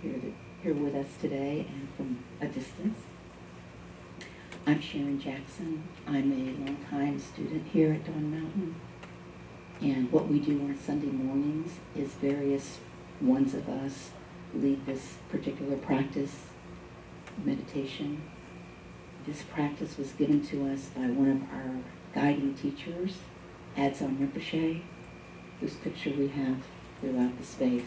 here with us today and from a distance. I'm Sharon Jackson. I'm a longtime student here at Dawn Mountain. And what we do on Sunday mornings is various ones of us lead this particular practice, meditation. This practice was given to us by one of our guiding teachers, Adzon Rinpoche, whose picture we have throughout the space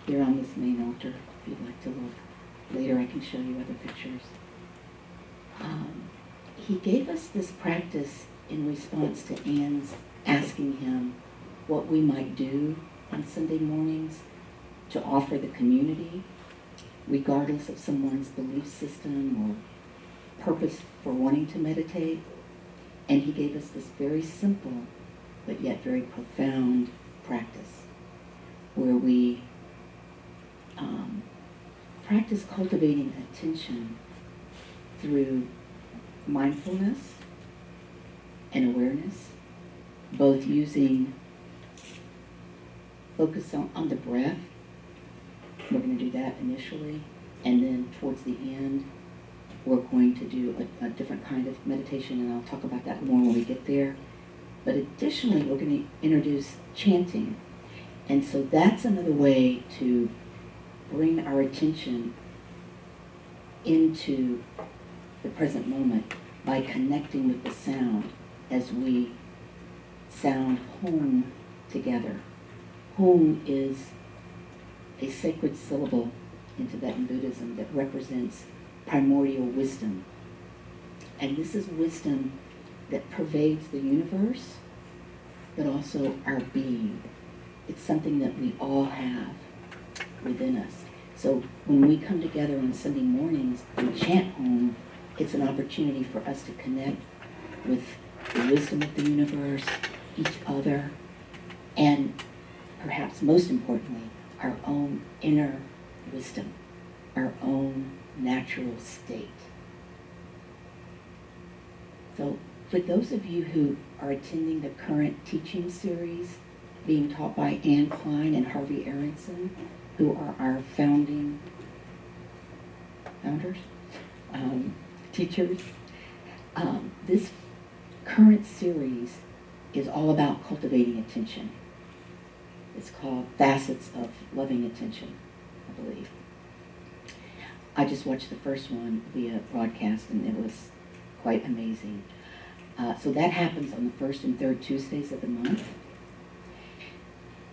here on this main altar, if you'd like to look. Later I can show you other pictures. He gave us this practice in response to Anne's asking him what we might do on Sunday mornings to offer the community, regardless of someone's belief system or purpose for wanting to meditate. And he gave us this very simple but yet very profound practice where we practice cultivating attention through mindfulness and awareness, both using focus on the breath. We're going to do that initially, and then towards the end we're going to do a different kind of meditation, and I'll talk about that more when we get there. But additionally, we're going to introduce chanting. And so that's another way to bring our attention into the present moment by connecting with the sound as we sound home together. Home is a sacred syllable in Tibetan Buddhism that represents primordial wisdom. And this is wisdom that pervades the universe, but also our being. It's something that we all have within us. So when we come together on Sunday mornings and chant home, it's an opportunity for us to connect with the wisdom of the universe, each other, and perhaps most importantly, our own inner wisdom, our own natural state. So for those of you who are attending the current teaching series being taught by Anne Klein and Harvey Aronson, who are our teachers, this current series is all about cultivating attention. It's called Facets of Loving Attention, I believe. I just watched the first one via broadcast, and it was quite amazing. So that happens on the first and third Tuesdays of the month.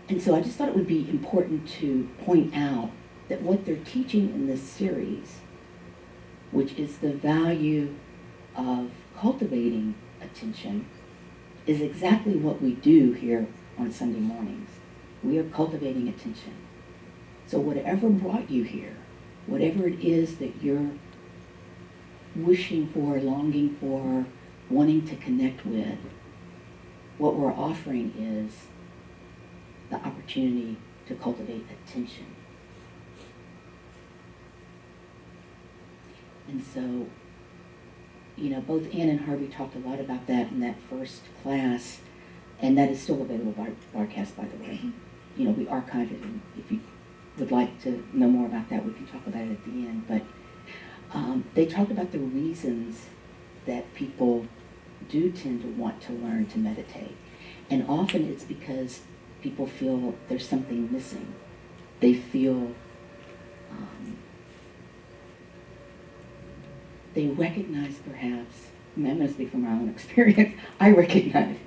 And so I just thought it would be important to point out that what they're teaching in this series, which is the value of cultivating attention, is exactly what we do here on Sunday mornings. We are cultivating attention. So whatever brought you here, whatever it is that you're wishing for, longing for, wanting to connect with, what we're offering is the opportunity to cultivate attention. And so, both Anne and Harvey talked a lot about that in that first class, and that is still available by broadcast, by the way. We archive it, and if you would like to know more about that, we can talk about it at the end. But they talked about the reasons that people do tend to want to learn to meditate. And often it's because people feel there's something missing. They feel, they recognize perhaps, I'm going to speak from my own experience, I recognize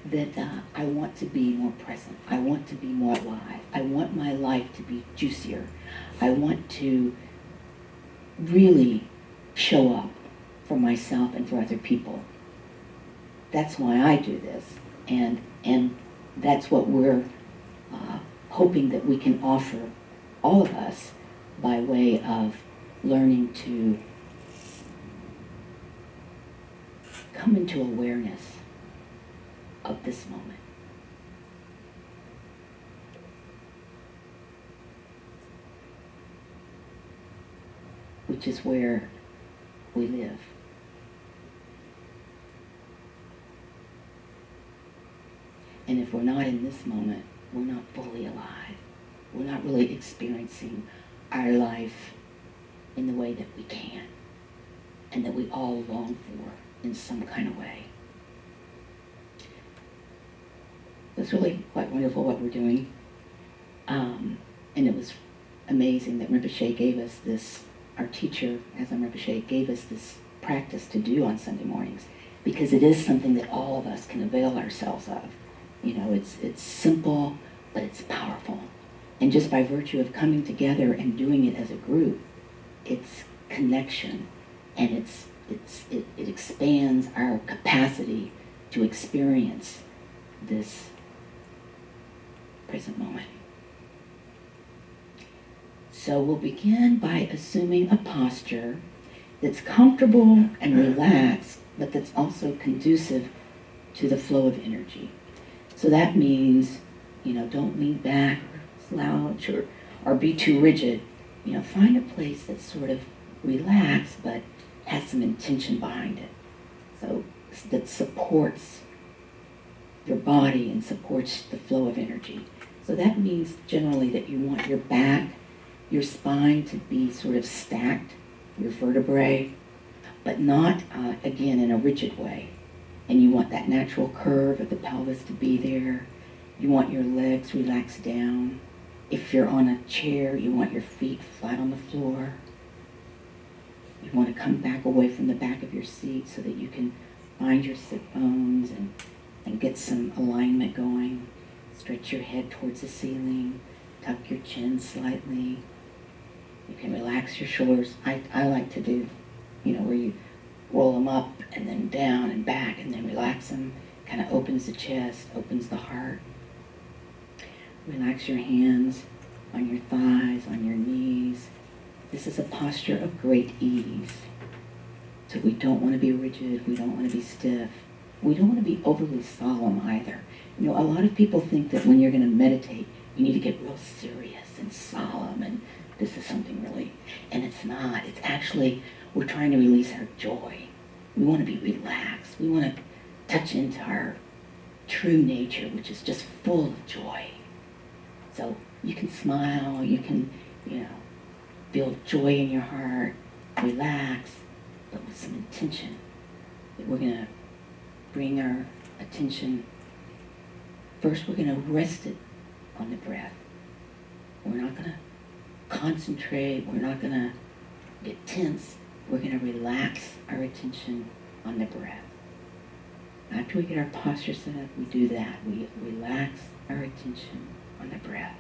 that I want to be more present. I want to be more alive. I want my life to be juicier. I want to really show up for myself and for other people. That's why I do this. And that's what we're hoping that we can offer all of us by way of learning to come into awareness of this moment. Which is where we live. And if we're not in this moment, we're not fully alive. We're not really experiencing our life in the way that we can and that we all long for in some kind of way. It's really quite wonderful what we're doing. And it was amazing that Rinpoche gave us this, our teacher, Asam Rinpoche, gave us this practice to do on Sunday mornings, because it is something that all of us can avail ourselves of. You know, it's simple, but it's powerful. And just by virtue of coming together and doing it as a group, it's connection, and it expands our capacity to experience this present moment. So we'll begin by assuming a posture that's comfortable and relaxed, but that's also conducive to the flow of energy. So that means, you know, don't lean back or slouch or be too rigid. You know, find a place that's sort of relaxed but has some intention behind it. So that supports your body and supports the flow of energy. So that means generally that you want your back, your spine to be sort of stacked, your vertebrae, but not, again, in a rigid way. And you want that natural curve of the pelvis to be there. You want your legs relaxed down. If you're on a chair, you want your feet flat on the floor. You want to come back away from the back of your seat so that you can find your sit bones and get some alignment going. Stretch your head towards the ceiling. Tuck your chin slightly. You can relax your shoulders. I like to do, you know, where you roll them up and then down and back and then relax them. Kind of opens the chest, opens the heart. Relax your hands on your thighs, on your knees. This is a posture of great ease. So we don't want to be rigid. We don't want to be stiff. We don't want to be overly solemn either. You know, a lot of people think that when you're going to meditate, you need to get real serious and solemn, and this is something really, and it's not. It's actually, we're trying to release our joy. We want to be relaxed. We want to touch into our true nature, which is just full of joy. So you can smile, you can, you know, feel joy in your heart, relax, but with some intention. That we're going to bring our attention, first we're going to rest it on the breath. We're not going to concentrate, we're not going to get tense. We're going to relax our attention on the breath. After we get our posture set up, we do that. We relax our attention on the breath.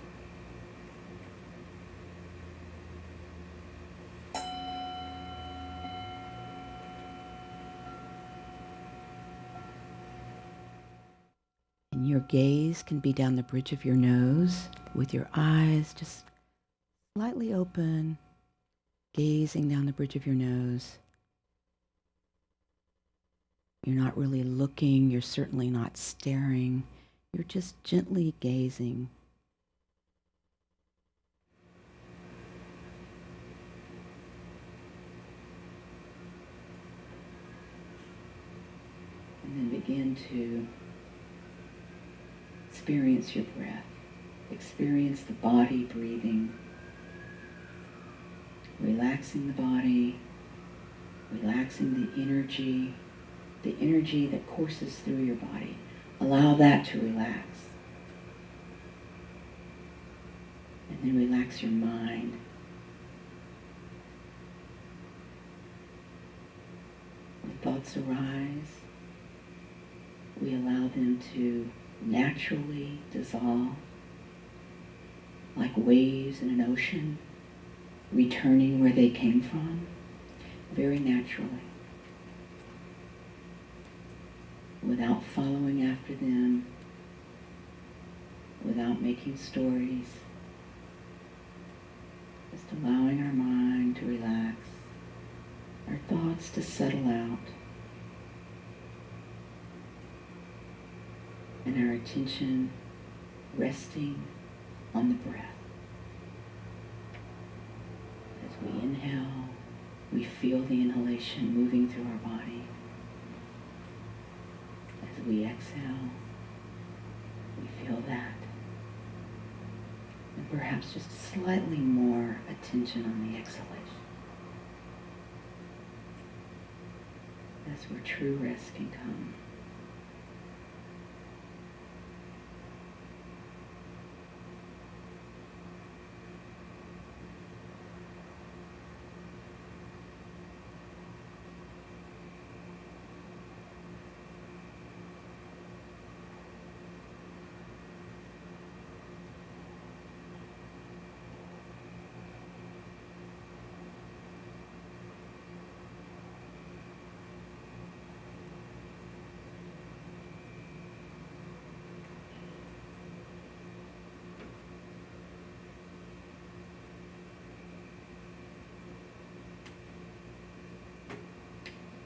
And your gaze can be down the bridge of your nose with your eyes just slightly open, gazing down the bridge of your nose. You're not really looking, you're certainly not staring, you're just gently gazing. And then begin to experience your breath. Experience the body breathing. Relaxing the body, relaxing the energy that courses through your body. Allow that to relax. And then relax your mind. When thoughts arise, we allow them to naturally dissolve like waves in an ocean, returning where they came from, very naturally, without following after them, without making stories, just allowing our mind to relax, our thoughts to settle out, and our attention resting on the breath. As we inhale, we feel the inhalation moving through our body. As we exhale, we feel that. And perhaps just slightly more attention on the exhalation. That's where true rest can come.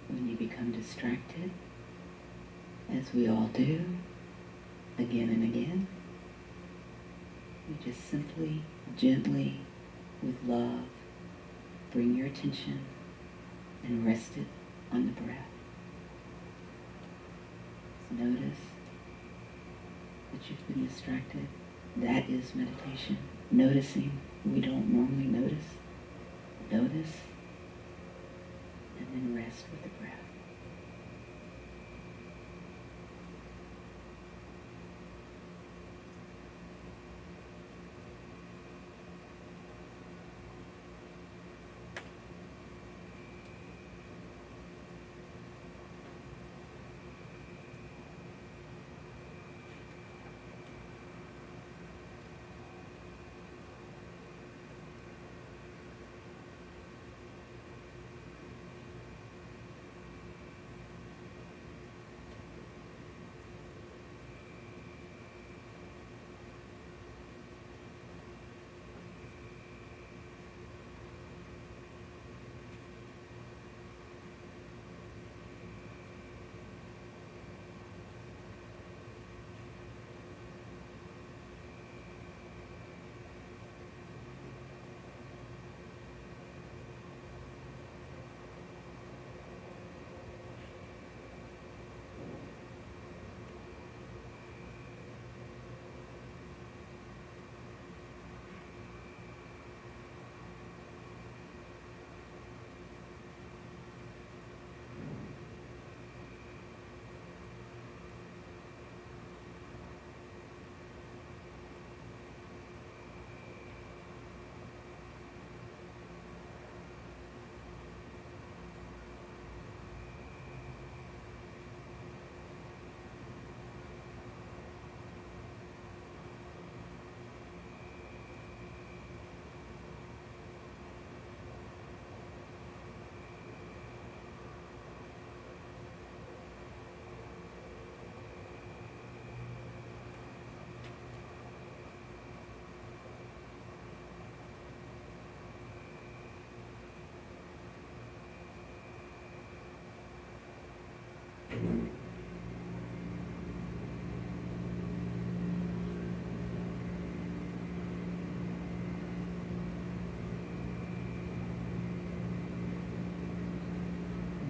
When you become distracted, as we all do, again and again, you just simply, gently, with love, bring your attention and rest it on the breath. Just notice that you've been distracted. That is meditation. Noticing we don't normally notice. Notice, and then rest with the breath.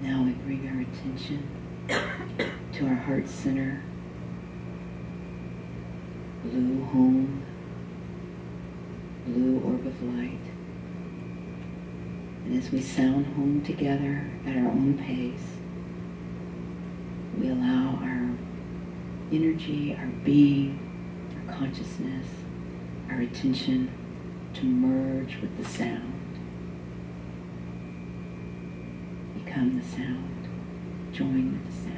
Now we bring our attention to our heart center, blue home, blue orb of light. And as we sound home together at our own pace, we allow our energy, our being, our consciousness, our attention to merge with the sound. Become the sound. Join with the sound.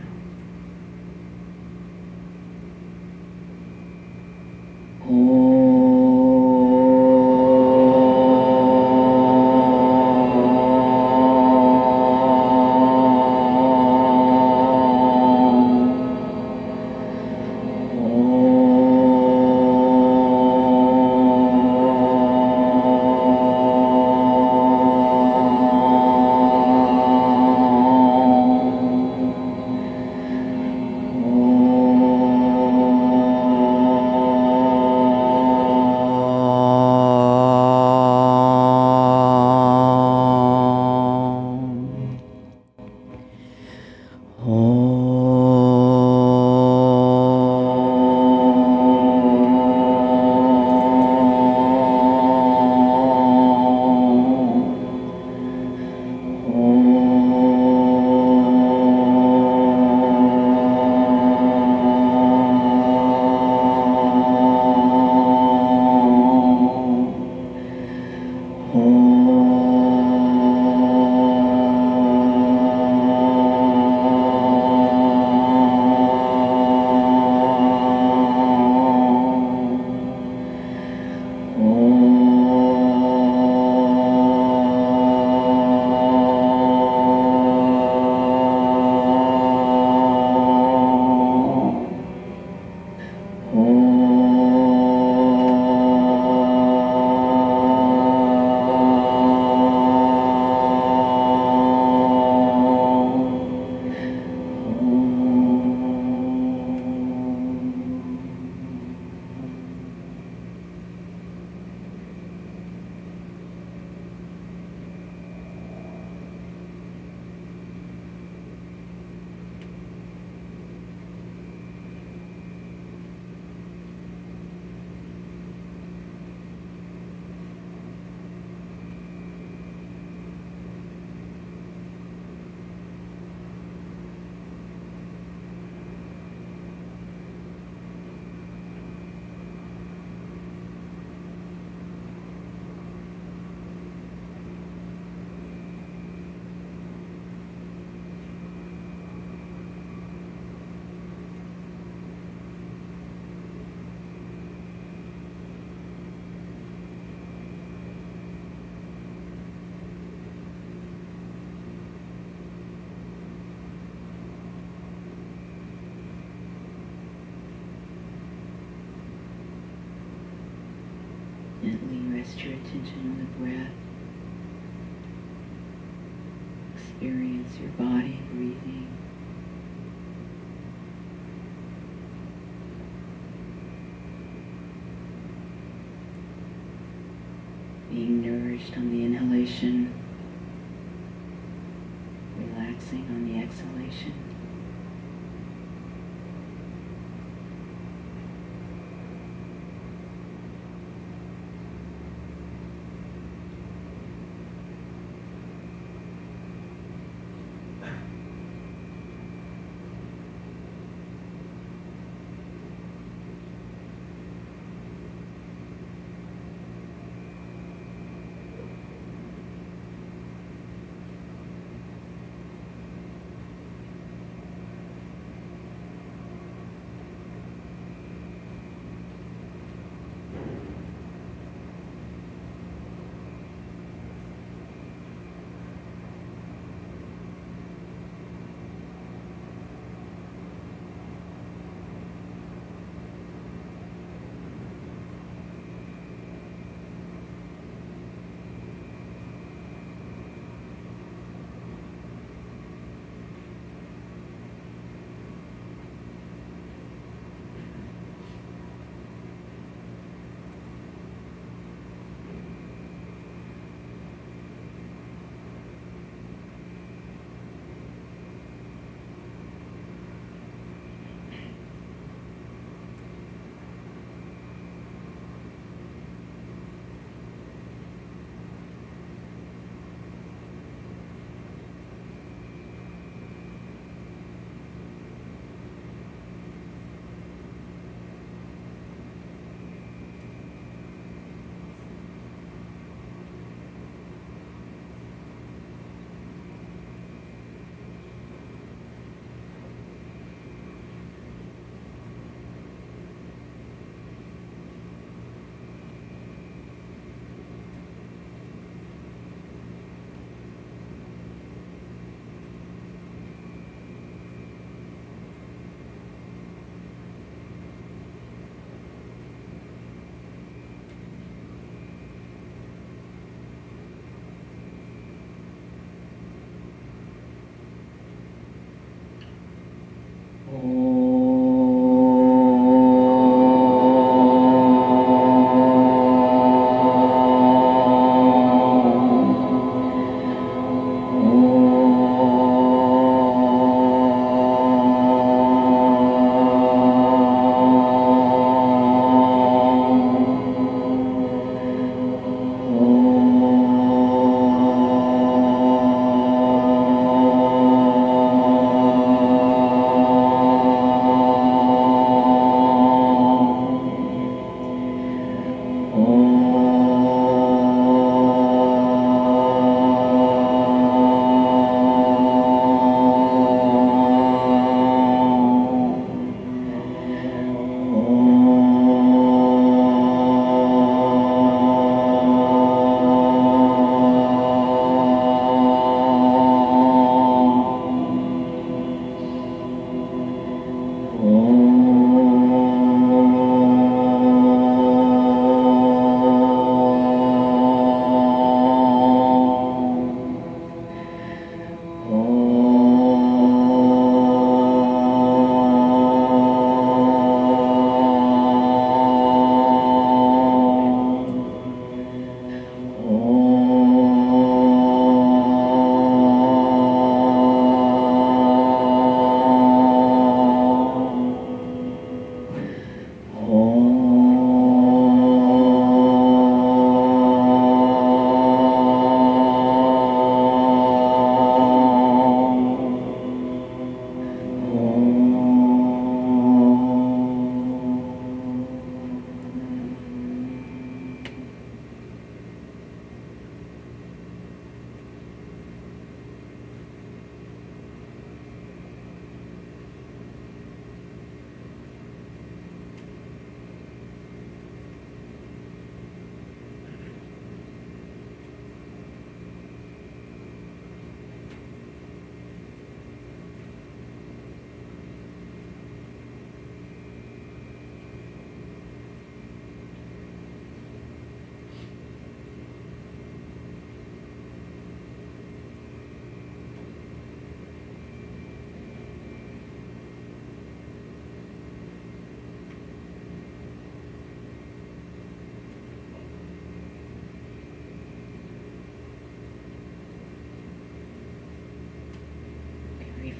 Gently rest your attention on the breath. Experience your body breathing. Being nourished on the inhalation, relaxing on the exhalation.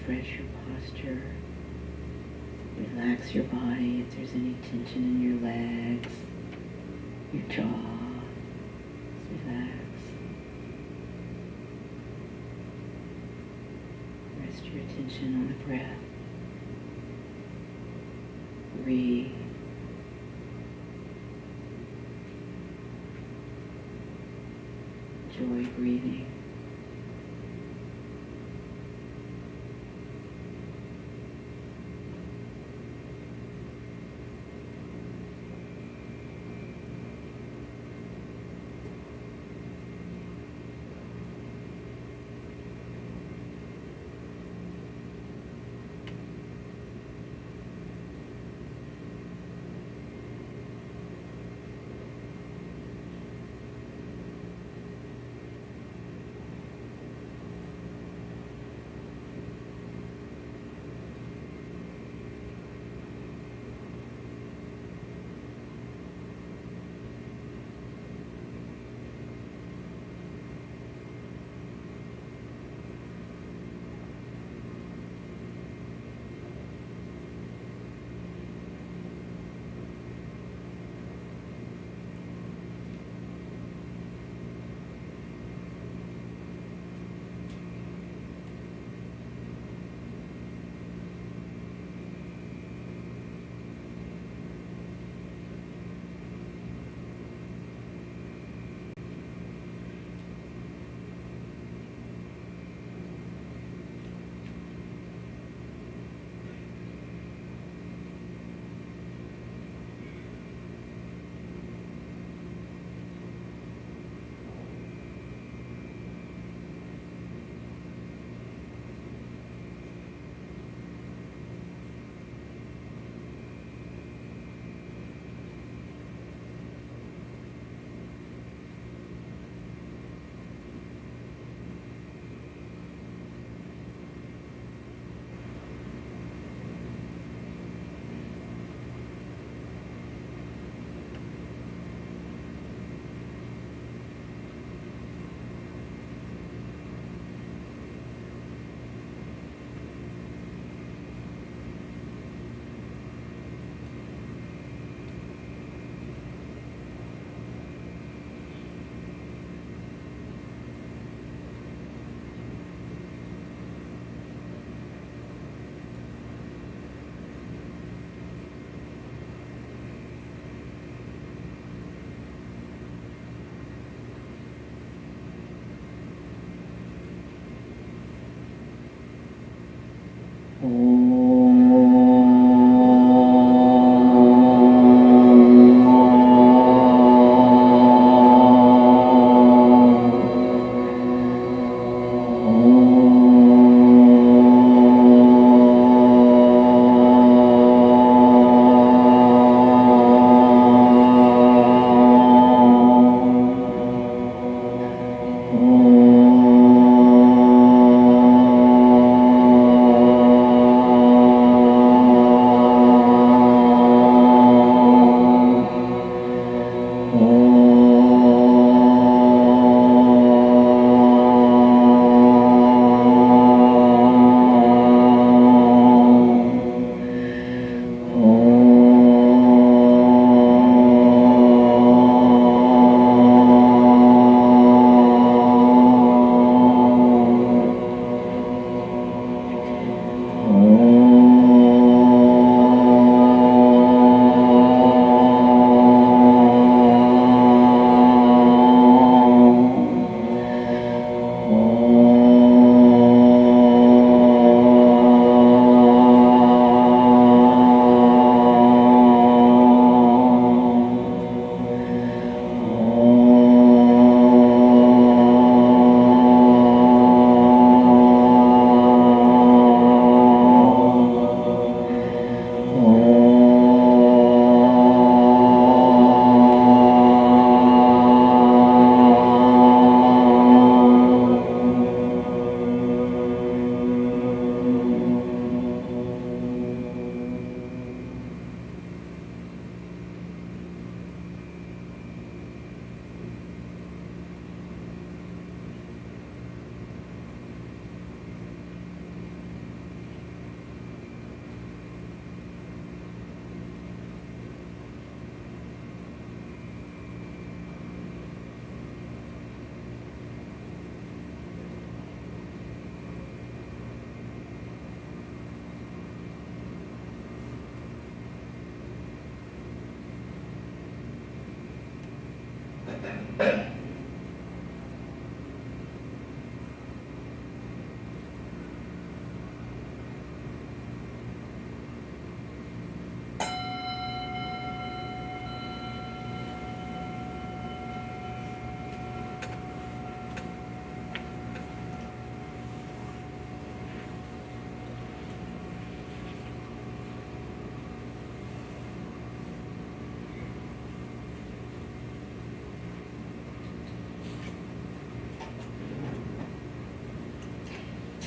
refresh your posture. Relax your body if there's any tension in your legs, your jaw. Just relax. Rest your attention on the breath. Breathe. Enjoy breathing.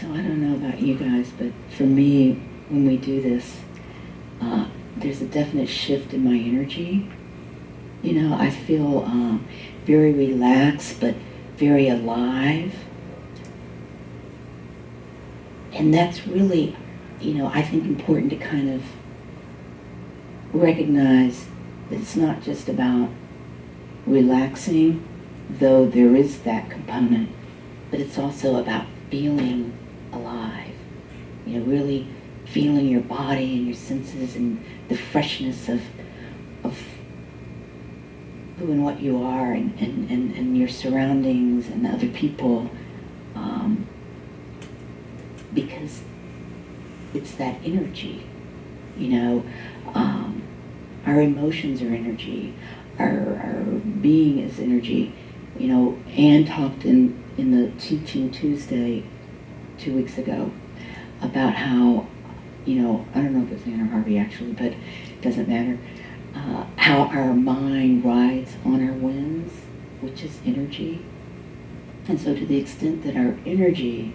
So I don't know about you guys, but for me, when we do this, there's a definite shift in my energy. I feel very relaxed, but very alive. And that's really, I think important to kind of recognize that it's not just about relaxing, though there is that component, but it's also about feeling alive. Really feeling your body and your senses and the freshness of who and what you are and your surroundings and other people, because it's that energy. Our emotions are energy, our being is energy. Anne talked in the Teaching Tuesday 2 weeks ago about how, I don't know if it was Anne or Harvey actually, but it doesn't matter, how our mind rides on our winds, which is energy. And so to the extent that our energy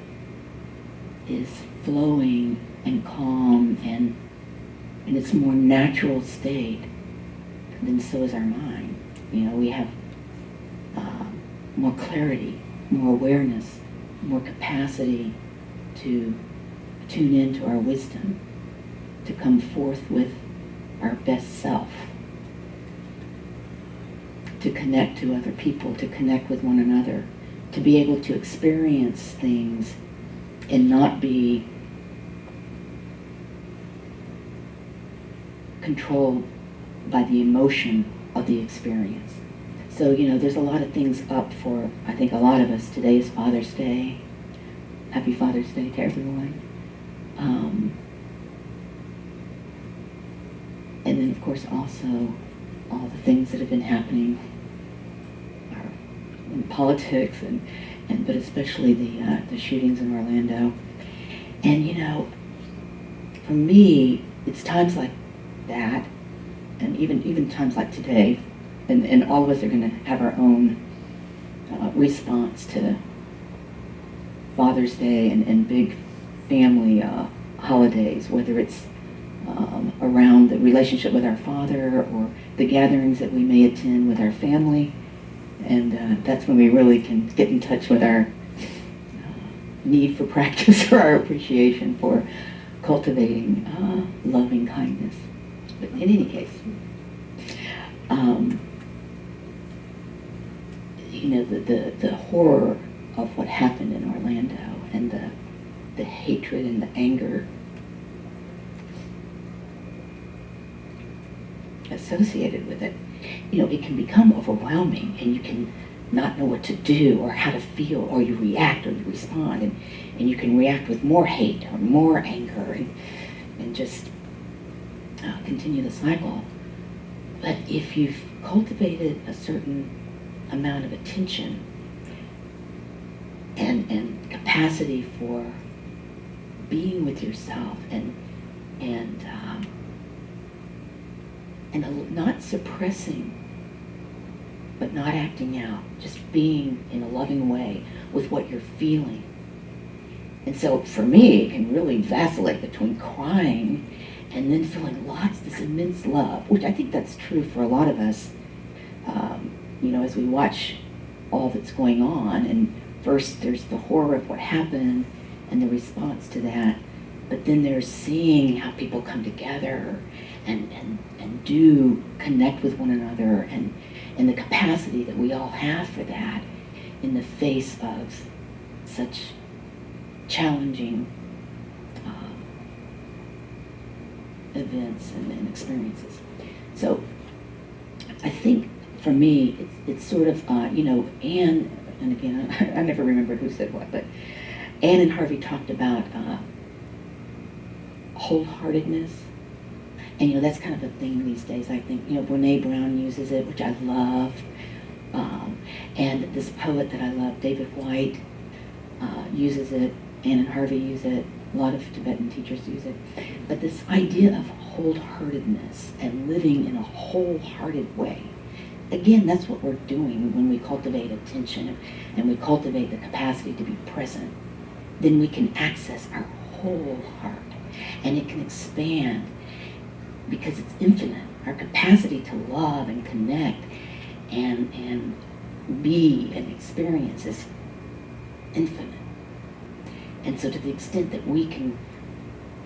is flowing and calm and in its more natural state, then so is our mind. We have more clarity, more awareness, more capacity to tune into our wisdom, to come forth with our best self, to connect to other people, to connect with one another, to be able to experience things and not be controlled by the emotion of the experience. So, there's a lot of things up for, I think, a lot of us. Today is Father's Day. Happy Father's Day to everyone. And then, of course, also all the things that have been happening in politics, but especially the shootings in Orlando. And, for me, it's times like that, and even times like today, and all of us are going to have our own response to Father's Day and big family holidays, whether it's around the relationship with our father or the gatherings that we may attend with our family. And that's when we really can get in touch with our need for practice or our appreciation for cultivating loving kindness. But in any case, the horror of what happened in Orlando and the hatred and the anger associated with it, it can become overwhelming, and you can not know what to do or how to feel, or you react or you respond, and you can react with more hate or more anger and just continue the cycle. But if you've cultivated a certain amount of attention and capacity for being with yourself and not suppressing, but not acting out, just being in a loving way with what you're feeling. And so for me, it can really vacillate between crying and then feeling this immense love, which I think that's true for a lot of us, as we watch all that's going on. And first there's the horror of what happened and the response to that, but then there's seeing how people come together and do connect with one another, and the capacity that we all have for that in the face of such challenging events and experiences. So I think for me, it's sort of, Anne, and again, I never remember who said what, but Anne and Harvey talked about wholeheartedness. And, that's kind of a thing these days. I think, Brene Brown uses it, which I love. And this poet that I love, David White, uses it. Anne and Harvey use it. A lot of Tibetan teachers use it. But this idea of wholeheartedness and living in a wholehearted way, again, that's what we're doing when we cultivate attention and we cultivate the capacity to be present then we can access our whole heart. And it can expand because it's infinite. Our capacity to love and connect and be and experience is infinite. And so to the extent that we can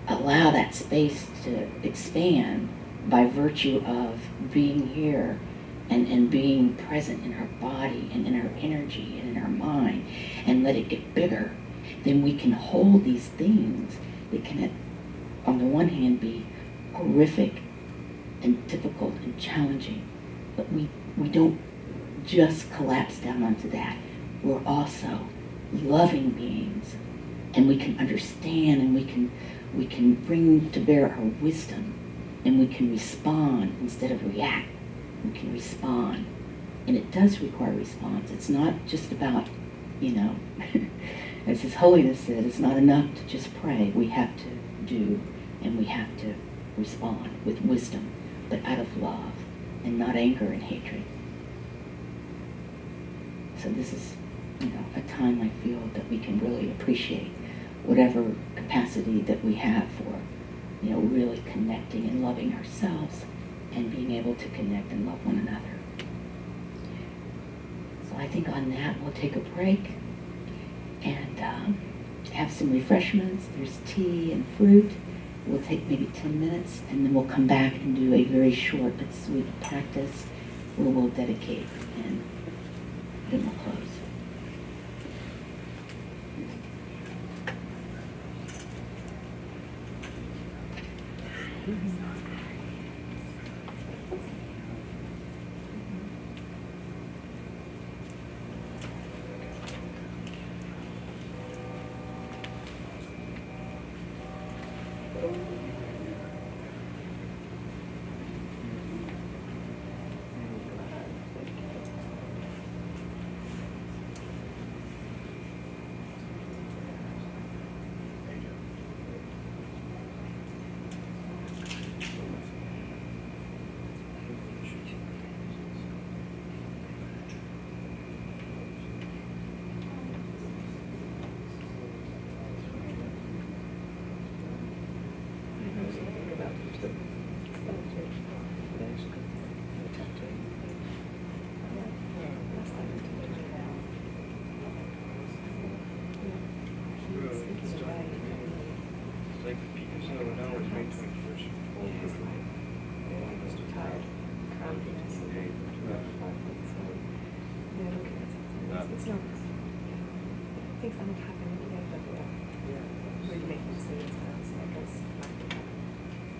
allow that space to expand by virtue of being here and being present in our body and in our energy and in our mind, and let it get bigger, then we can hold these things that can, on the one hand, be horrific and difficult and challenging, but we don't just collapse down onto that. We're also loving beings, and we can understand, and we can bring to bear our wisdom, and we can respond instead of react. We can respond, and it does require response. It's not just about, as His Holiness said, it's not enough to just pray. We have to do, and we have to respond with wisdom, but out of love and not anger and hatred. So this is, a time I feel that we can really appreciate whatever capacity that we have for, really connecting and loving ourselves and being able to connect and love one another. So I think on that we'll take a break and have some refreshments. There's tea and fruit. We'll take maybe 10 minutes, and then we'll come back and do a very short but sweet practice where we'll dedicate, and then we'll close.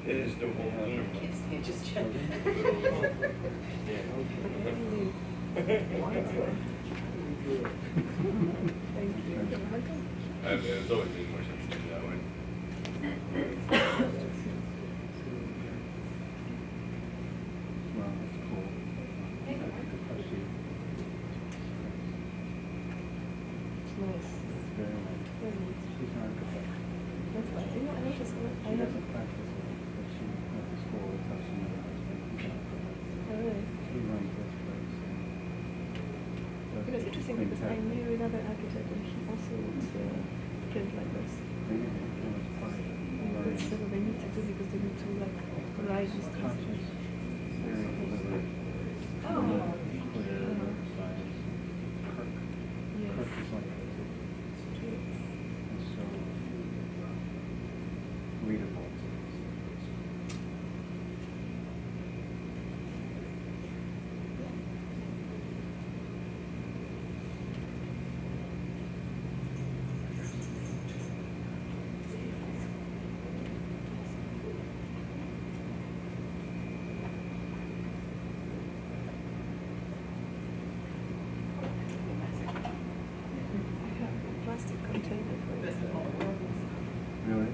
It is the whole thing. Can't stand just check. Thank you. It's always made more sense to do that way. Well, that's cool. It's nice. It's very nice. Very nice. She's an architect. That's why, I noticed, She doesn't practice it, but she went to school with us and her husband. He's an architect. Oh, really? He runs this place. It was interesting because I knew another architect and he also print like this. Maybe it was part of it. That's what they need to do because they need to write these things. Conscious, very deliberate, clear, precise. Kirk. Yes. Kirk is like this. And so readable. Plastic container for this. Really?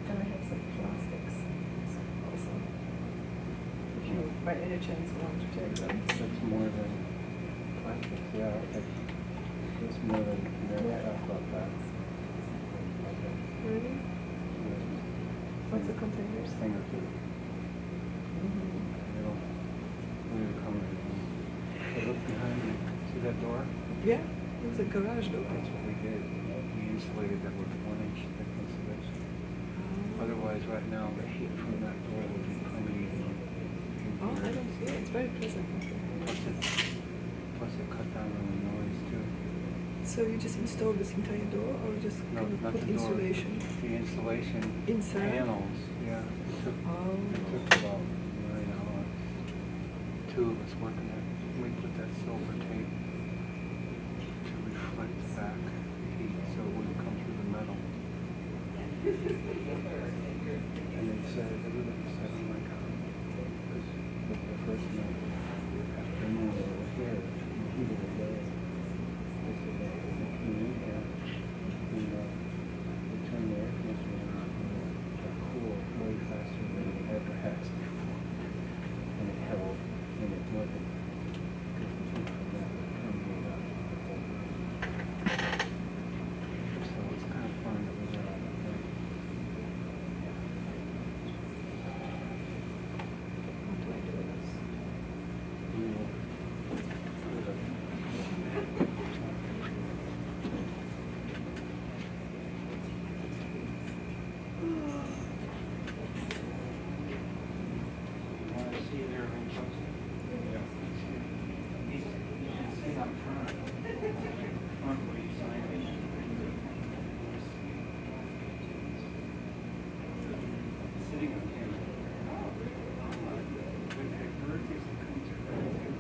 And I have some plastics also. If you by any chance want to take them. That's more than plastics, yeah. That's more than never thought about that. Really? What's the containers? Thing or two. They don't really come in. So look behind you. See that door? Yeah, it's a garage door. That's what we did. We insulated that with 1 inch thick insulation. Otherwise, right now, the heat from that door would be permeating. Oh, I don't see it. It's very pleasant. Plus it cut down on the noise too. So you just installed this entire door, or just No, kind of not put the door. insulation? The insulation Inside? panels, yeah. It took about 9 hours. 2 of us working it. We put that silver tape to reflect back heat so it wouldn't come through the metal. And they said, everybody said, oh my God, because the first night, afternoon, they were here, and the heat of the day, they said that they came in here, and they turned the air conditioner on, and it got cool way faster than it ever has before. And it held, and it wasn't, because the heat from that would permeate out the whole room. So it's kind of fun that we got all that done. What do I do with this? We will put it up. You want to see their own closer? Yeah. You should sit up front. Front where you sign it. Sitting on camera. When Murphy's comes around.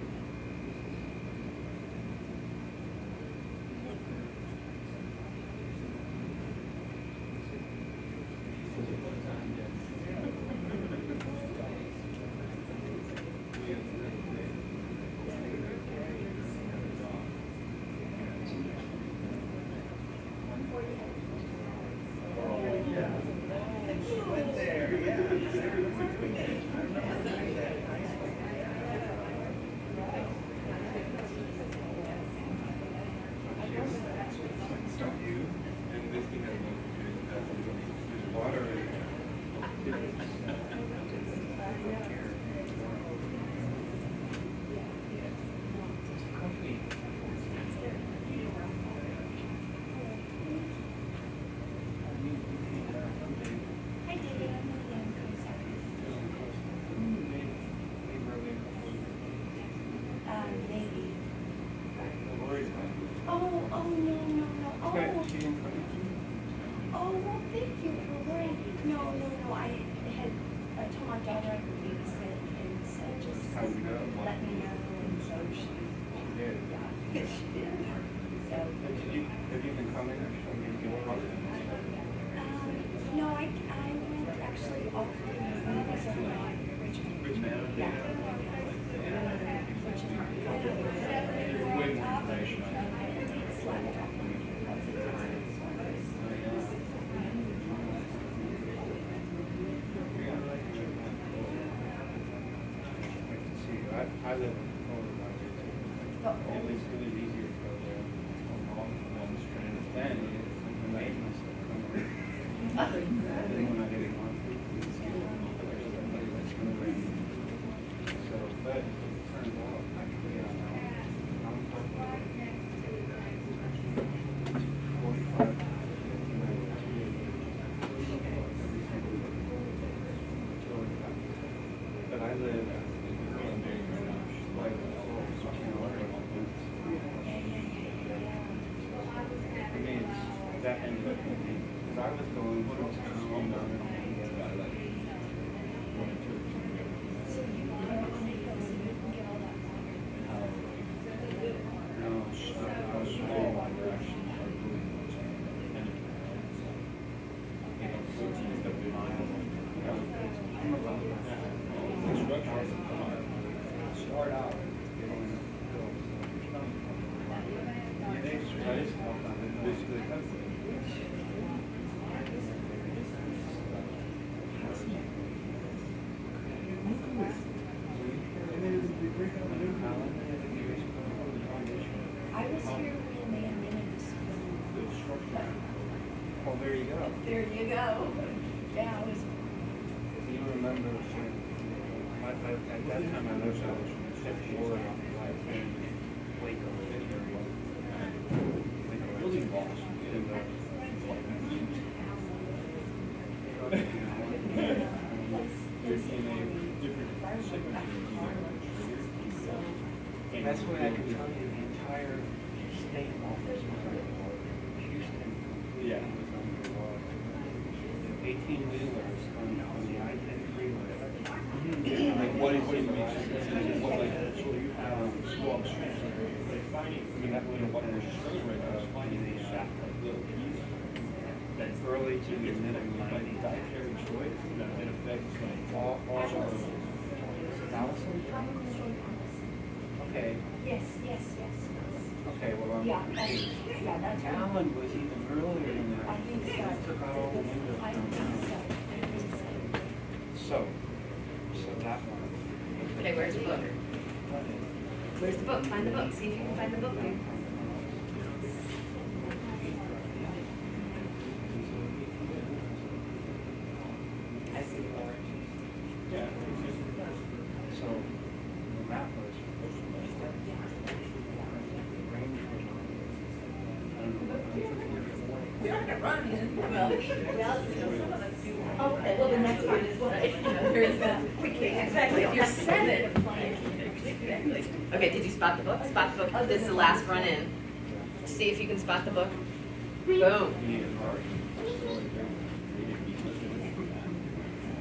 Don't you? And this thing has there's water in Maybe. Lori's gone. Oh, no. Oh, She didn't come. oh, well, thank you for worrying. No, I had told my daughter I would babysit, and so just How'd it go? let me know, and so she, Yeah. yeah, she did. So, Have you been coming or showing me your product? no, I went actually off the movies of Richmond. Richmond? Yeah. Way more information on it. Slept off the I live in Florida too. It was easier to go there on the strand. Then the maintenance stuff come around. Then when I did it monthly, it's so, but it turns out, actually, I'm 45, 50, but I live that ended up being, because I was going through town down in start out getting I was here when they invented the spoon. Well, there you go. There you go. Yeah, I was. You remember at that time I lived out in Florida, Waco, building walls in the That's why I can tell you the entire state office was underwater. Houston Yeah. was underwater. The 18-wheelers on the I-10 freeway. Like what is in what like so you have small streets. I mean that way what we're struggling right now is finding a shaft of little keys that early to the like dietary choice that affects like all of those. Allison? Okay. Yes. Okay, well, I'm Yeah, confused. yeah, that's right. Alan was even earlier than that. I think so. He took out all the windows I downtown. think so. So that one. Okay, where's the book? Where's the book? Find the book. See if you can find the book here. I see. Yeah. So the map was. We are gonna run in. Well, some of us do. Okay, well, the next one is what I. There's that. Exactly. If you're 7. Exactly. Okay, did you spot the book? Spot the book. This is the last run in. See if you can spot the book. Boom.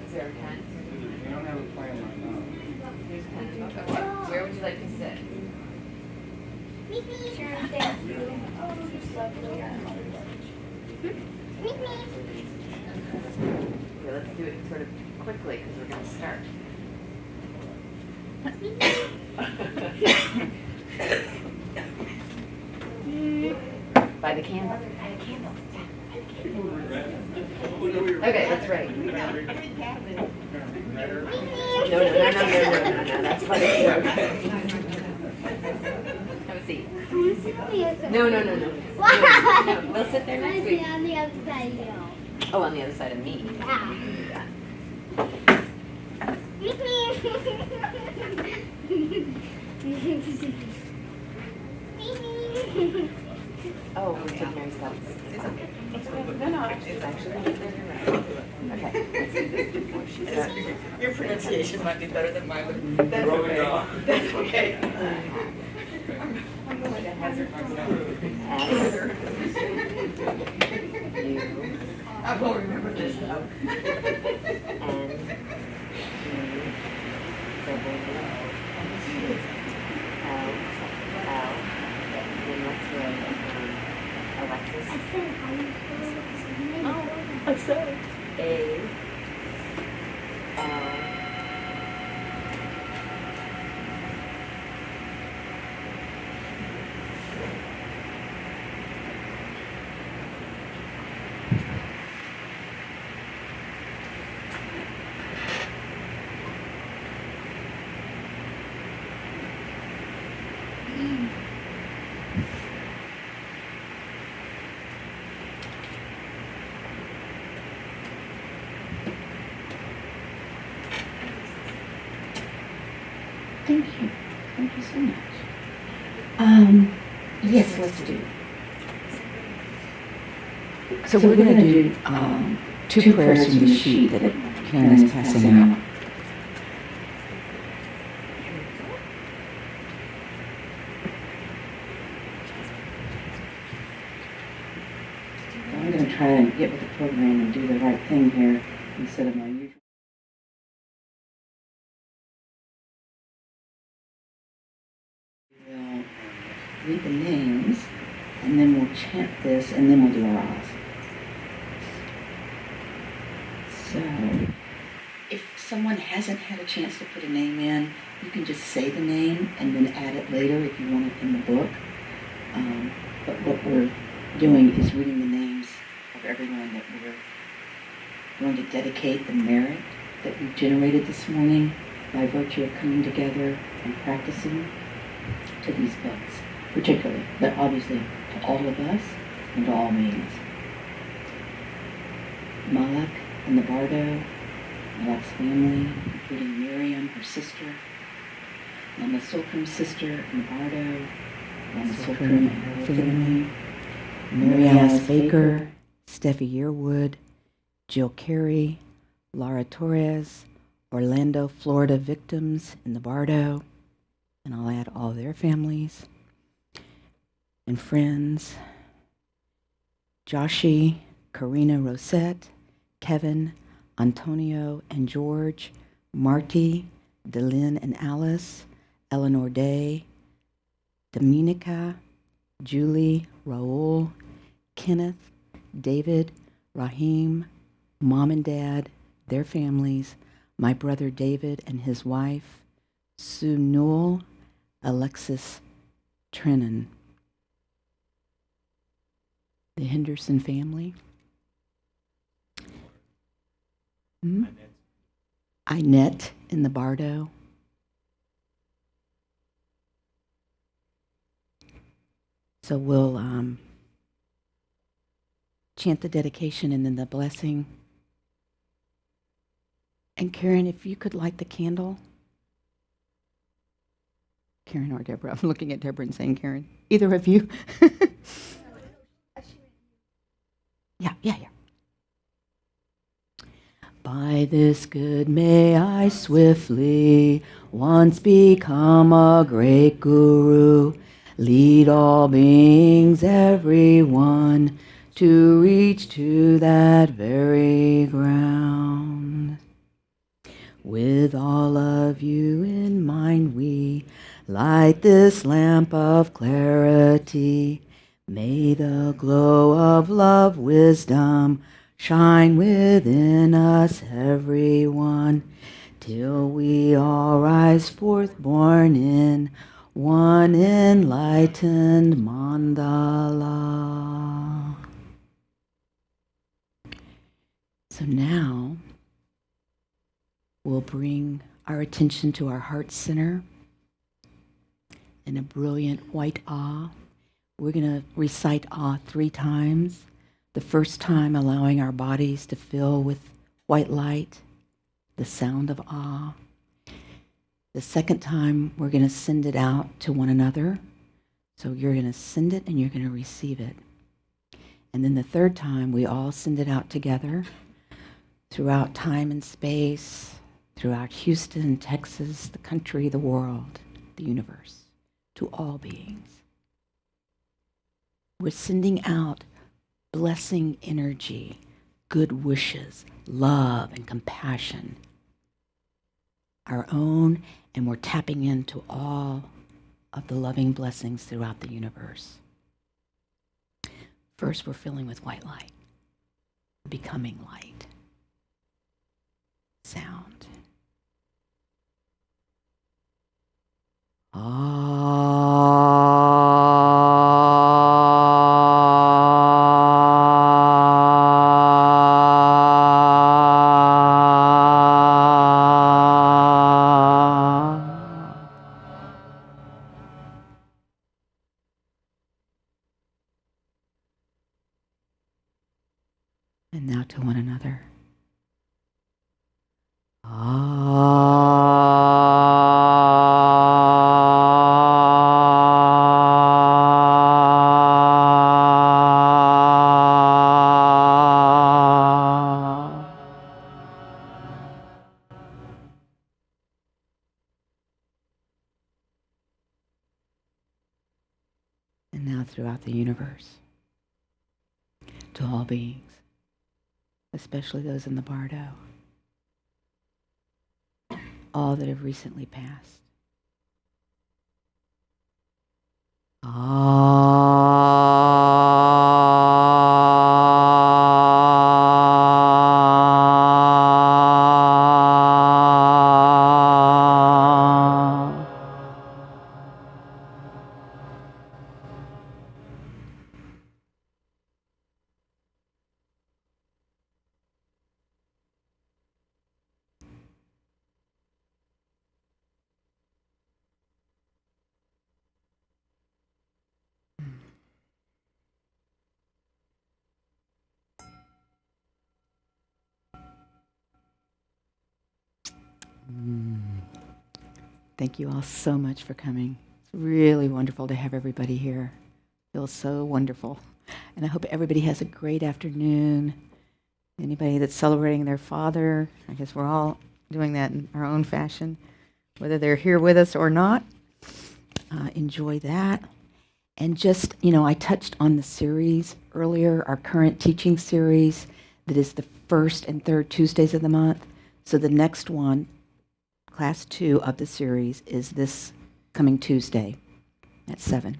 Is there a pen? We don't have a plan right now. Okay. Where would you like to sit? Sure, thank you. Oh, you're lovely. Okay, let's do it sort of quickly because we're going to start. By the candle. Okay, that's right. No, that's funny. Have a seat. No. No, we'll sit there next week. On the other side, Oh, on the other side of me. Yeah. We can do that. Oh, we took Mary's glasses. It's okay. No, it's actually right. Okay, let's do this before she starts. Your pronunciation might be better than mine, but That's okay. That's okay. I'm going to hazard myself. You. I won't remember this now. And then let's write Alexis. I said how you spell his name. I said A. Thank you. Thank you so much. Yes, let's do. So we're going to do two prayers from the sheet that Karen is passing out. I'm going to try and get with the program and do the right thing here instead of my usual. We'll read the names, and then we'll chant this, and then we'll do our eyes. So, if someone hasn't had a chance to put a name in, you can just say the name and then add it later if you want it in the book. But what we're doing is reading the names of everyone that we're going to dedicate the merit that we've generated this morning by virtue of coming together and practicing to these books, particularly, but obviously to all of us and to all beings. Malak and the Bardo, Malak's family, including Miriam, her sister, Lama Sulcum's sister and the Bardo, Lama Sulcum and her family, Marias Baker, Steffi Yearwood, Jill Carey, Laura Torres, Orlando, Florida victims in the Bardo, and I'll add all their families and friends. Joshi, Karina Rosette, Kevin, Antonio and George, Marty, Delyn and Alice, Eleanor Day, Dominica, Julie, Raul, Kenneth, David, Raheem, Mom and Dad, their families, my brother David and his wife, Sue Newell, Alexis Trennan, the Henderson family. Inette in the Bardo. So we'll chant the dedication and then the blessing. And Karen, if you could light the candle. Karen or Deborah. I'm looking at Deborah and saying Karen. Either of you. Yeah. By this good may I swiftly once become a great guru, lead all beings, everyone, to reach to that very ground. With all of you in mind we light this lamp of clarity. May the glow of love, wisdom, shine within us, everyone, till we all rise forth born in one enlightened mandala. So now we'll bring our attention to our heart center in a brilliant white awe. We're going to recite awe 3 times. The first time allowing our bodies to fill with white light, the sound of awe. The second time we're going to send it out to one another. So you're going to send it and you're going to receive it. And then the third time we all send it out together throughout time and space, throughout Houston, Texas, the country, the world, the universe, to all beings. We're sending out blessing energy, good wishes, love and compassion, our own, and we're tapping into all of the loving blessings throughout the universe. First, we're filling with white light, becoming light, sound. And now to one another. And now throughout the universe, to all beings, especially those in the Bardo, all that have recently passed. Thank you all so much for coming. It's really wonderful to have everybody here. Feels so wonderful. And I hope everybody has a great afternoon. Anybody that's celebrating their father, I guess we're all doing that in our own fashion, whether they're here with us or not. Enjoy that. And just, I touched on the series earlier, our current teaching series that is the first and third Tuesdays of the month. So the next one, class 2 of the series, is this coming Tuesday at 7.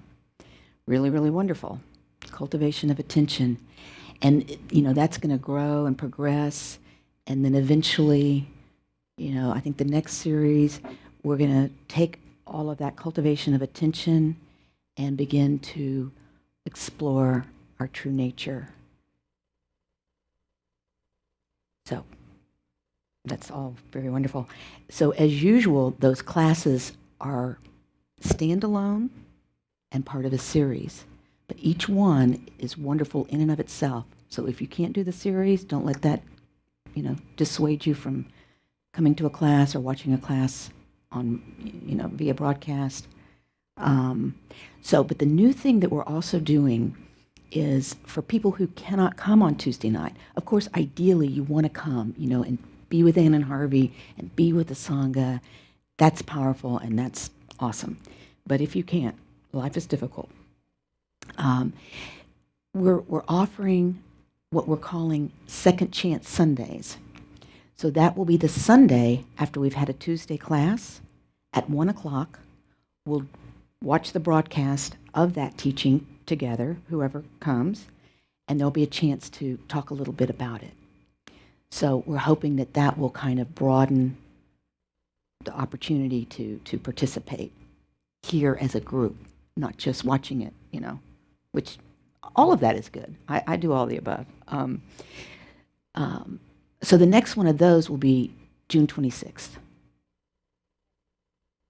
Really, really wonderful. Cultivation of attention. And, that's going to grow and progress. And then eventually, I think the next series, we're going to take all of that cultivation of attention and begin to explore our true nature. So that's all very wonderful. So as usual, those classes are standalone and part of a series. But each one is wonderful in and of itself. So if you can't do the series, don't let that, dissuade you from coming to a class or watching a class on, via broadcast. But the new thing that we're also doing is for people who cannot come on Tuesday night. Of course, ideally, you want to come, and be with Ann and Harvey and be with the Sangha. That's powerful and that's awesome. But if you can't, life is difficult. We're offering what we're calling Second Chance Sundays. So that will be the Sunday after we've had a Tuesday class at 1 o'clock. We'll watch the broadcast of that teaching together, whoever comes, and there'll be a chance to talk a little bit about it. So we're hoping that that will kind of broaden the opportunity to participate here as a group, not just watching it, which all of that is good. I do all the above. So the next one of those will be June 26th.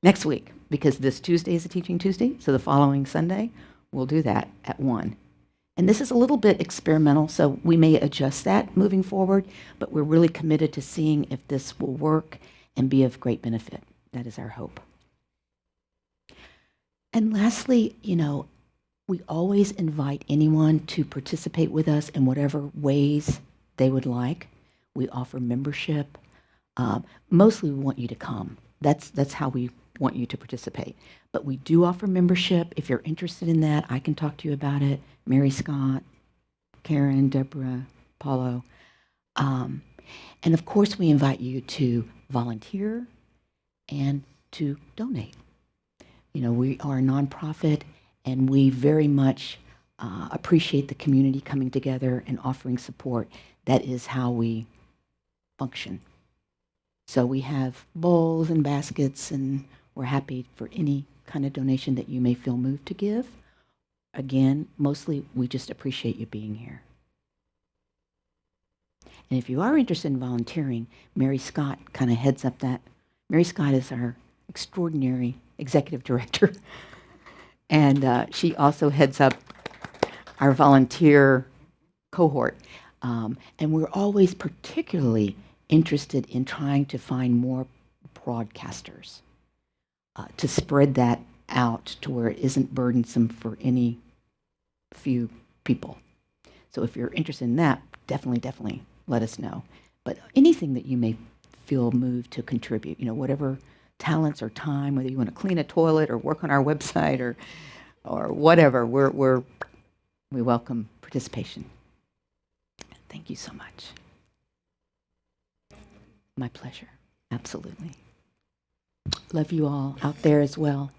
Next week, because this Tuesday is a Teaching Tuesday, so the following Sunday, we'll do that at 1. And this is a little bit experimental, so we may adjust that moving forward, but we're really committed to seeing if this will work and be of great benefit. That is our hope. And lastly, we always invite anyone to participate with us in whatever ways they would like. We offer membership. Mostly we want you to come. That's how we want you to participate. But we do offer membership. If you're interested in that, I can talk to you about it. Mary Scott, Karen, Deborah, Paulo. And of course, we invite you to volunteer and to donate. We are a nonprofit, and we very much appreciate the community coming together and offering support. That is how we function. So we have bowls and baskets, and we're happy for any kind of donation that you may feel moved to give. Again, mostly we just appreciate you being here. And if you are interested in volunteering, Mary Scott kind of heads up that. Mary Scott is our extraordinary executive director. And she also heads up our volunteer cohort. And we're always particularly interested in trying to find more broadcasters to spread that out to where it isn't burdensome for any few people. So if you're interested in that, definitely let us know. But anything that you may feel moved to contribute, whatever talents or time, whether you want to clean a toilet or work on our website or whatever, we welcome participation. Thank you so much. My pleasure. Absolutely. Love you all out there as well.